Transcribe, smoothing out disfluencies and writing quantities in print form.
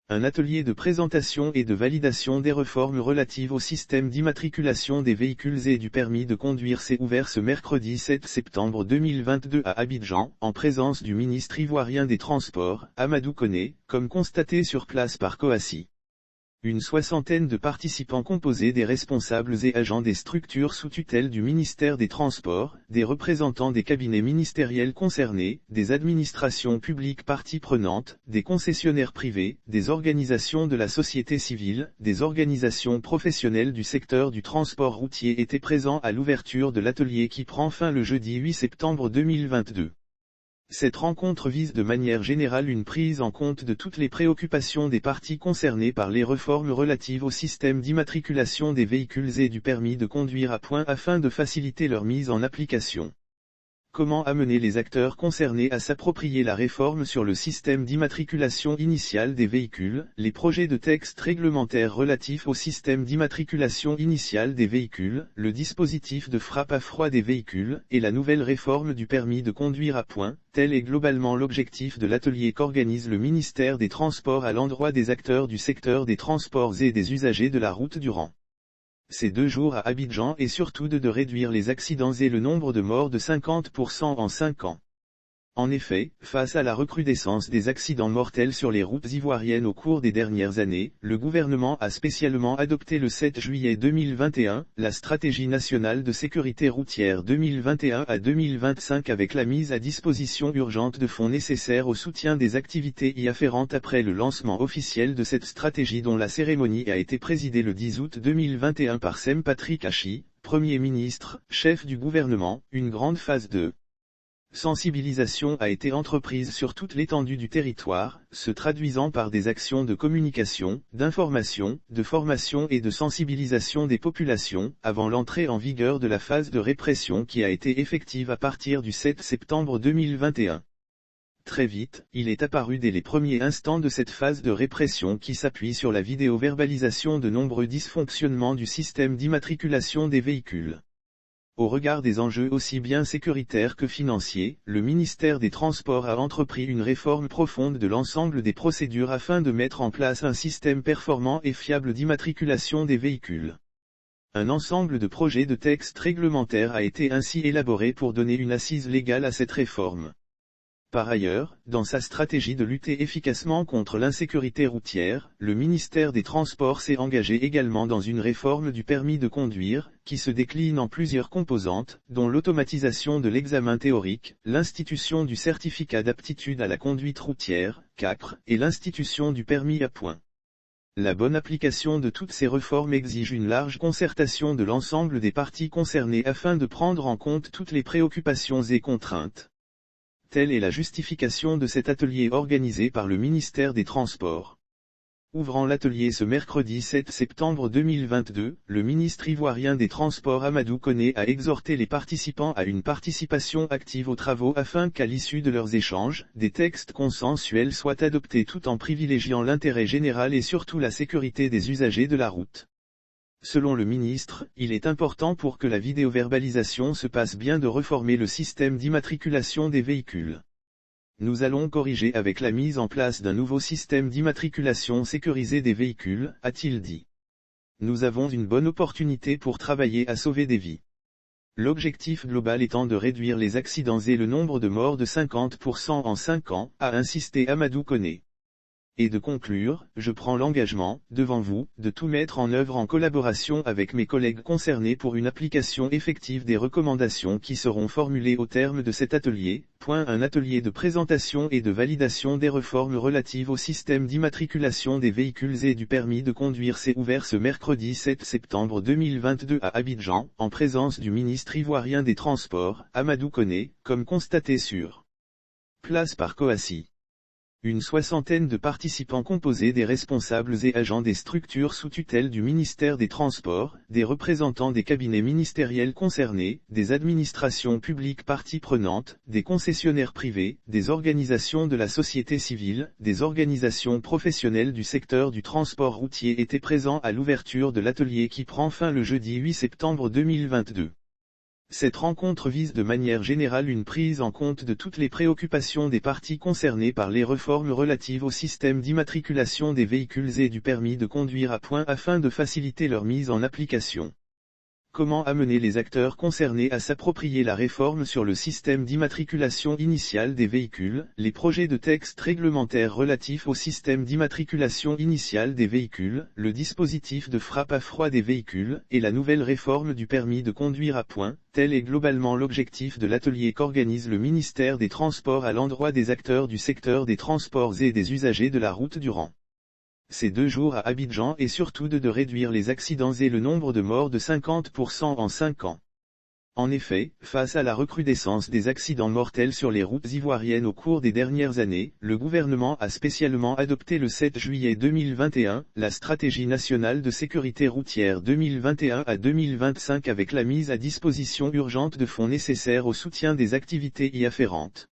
Un atelier de présentation et de validation des réformes relatives au système d'immatriculation des véhicules et du permis de conduire s'est ouvert ce mercredi 7 septembre 2022 à Abidjan, en présence du ministre ivoirien des Transports, Amadou Koné, comme constaté sur place par Coassi. Une soixantaine de participants composés des responsables et agents des structures sous tutelle du ministère des Transports, des représentants des cabinets ministériels concernés, des administrations publiques parties prenantes, des concessionnaires privés, des organisations de la société civile, des organisations professionnelles du secteur du transport routier étaient présents à l'ouverture de l'atelier qui prend fin le jeudi 8 septembre 2022. Cette rencontre vise de manière générale une prise en compte de toutes les préoccupations des parties concernées par les réformes relatives au système d'immatriculation des véhicules et du permis de conduire à point afin de faciliter leur mise en application. Comment amener les acteurs concernés à s'approprier la réforme sur le système d'immatriculation initiale des véhicules, les projets de texte réglementaires relatifs au système d'immatriculation initiale des véhicules, le dispositif de frappe à froid des véhicules, et la nouvelle réforme du permis de conduire à point, tel est globalement l'objectif de l'atelier qu'organise le ministère des Transports à l'endroit des acteurs du secteur des transports et des usagers de la route durant ces 2 jours à Abidjan et surtout de réduire les accidents et le nombre de morts de 50% en 5 ans. En effet, face à la recrudescence des accidents mortels sur les routes ivoiriennes au cours des dernières années, le gouvernement a spécialement adopté le 7 juillet 2021, la stratégie nationale de sécurité routière 2021 à 2025 avec la mise à disposition urgente de fonds nécessaires au soutien des activités y afférentes après le lancement officiel de cette stratégie dont la cérémonie a été présidée le 10 août 2021 par Sem Patrick Achi, Premier ministre, chef du gouvernement. Une grande phase de sensibilisation a été entreprise sur toute l'étendue du territoire, se traduisant par des actions de communication, d'information, de formation et de sensibilisation des populations, avant l'entrée en vigueur de la phase de répression qui a été effective à partir du 7 septembre 2021. Très vite, il est apparu dès les premiers instants de cette phase de répression qui s'appuie sur la vidéo-verbalisation de nombreux dysfonctionnements du système d'immatriculation des véhicules. Au regard des enjeux aussi bien sécuritaires que financiers, le ministère des Transports a entrepris une réforme profonde de l'ensemble des procédures afin de mettre en place un système performant et fiable d'immatriculation des véhicules. Un ensemble de projets de textes réglementaires a été ainsi élaboré pour donner une assise légale à cette réforme. Par ailleurs, dans sa stratégie de lutter efficacement contre l'insécurité routière, le ministère des Transports s'est engagé également dans une réforme du permis de conduire, qui se décline en plusieurs composantes, dont l'automatisation de l'examen théorique, l'institution du certificat d'aptitude à la conduite routière, CACR, et l'institution du permis à point. La bonne application de toutes ces réformes exige une large concertation de l'ensemble des parties concernées afin de prendre en compte toutes les préoccupations et contraintes. Telle est la justification de cet atelier organisé par le ministère des Transports. Ouvrant l'atelier ce mercredi 7 septembre 2022, le ministre ivoirien des Transports Amadou Koné a exhorté les participants à une participation active aux travaux afin qu'à l'issue de leurs échanges, des textes consensuels soient adoptés tout en privilégiant l'intérêt général et surtout la sécurité des usagers de la route. Selon le ministre, il est important pour que la vidéoverbalisation se passe bien de réformer le système d'immatriculation des véhicules. Nous allons corriger avec la mise en place d'un nouveau système d'immatriculation sécurisé des véhicules, a-t-il dit. Nous avons une bonne opportunité pour travailler à sauver des vies. L'objectif global étant de réduire les accidents et le nombre de morts de 50% en 5 ans, a insisté Amadou Koné. Et de conclure, je prends l'engagement, devant vous, de tout mettre en œuvre en collaboration avec mes collègues concernés pour une application effective des recommandations qui seront formulées au terme de cet atelier. Un atelier de présentation et de validation des réformes relatives au système d'immatriculation des véhicules et du permis de conduire s'est ouvert ce mercredi 7 septembre 2022 à Abidjan, en présence du ministre ivoirien des Transports, Amadou Koné, comme constaté sur place par Coassi. Une soixantaine de participants composés des responsables et agents des structures sous tutelle du ministère des Transports, des représentants des cabinets ministériels concernés, des administrations publiques parties prenantes, des concessionnaires privés, des organisations de la société civile, des organisations professionnelles du secteur du transport routier étaient présents à l'ouverture de l'atelier qui prend fin le jeudi 8 septembre 2022. Cette rencontre vise de manière générale une prise en compte de toutes les préoccupations des parties concernées par les réformes relatives au système d'immatriculation des véhicules et du permis de conduire à point afin de faciliter leur mise en application. Comment amener les acteurs concernés à s'approprier la réforme sur le système d'immatriculation initiale des véhicules, les projets de texte réglementaires relatifs au système d'immatriculation initiale des véhicules, le dispositif de frappe à froid des véhicules, et la nouvelle réforme du permis de conduire à point, tel est globalement l'objectif de l'atelier qu'organise le ministère des Transports à l'endroit des acteurs du secteur des transports et des usagers de la route du Rang. Ces 2 jours à Abidjan est surtout de réduire les accidents et le nombre de morts de 50% en 5 ans. En effet, face à la recrudescence des accidents mortels sur les routes ivoiriennes au cours des dernières années, le gouvernement a spécialement adopté le 7 juillet 2021, la stratégie nationale de sécurité routière 2021 à 2025 avec la mise à disposition urgente de fonds nécessaires au soutien des activités y afférentes.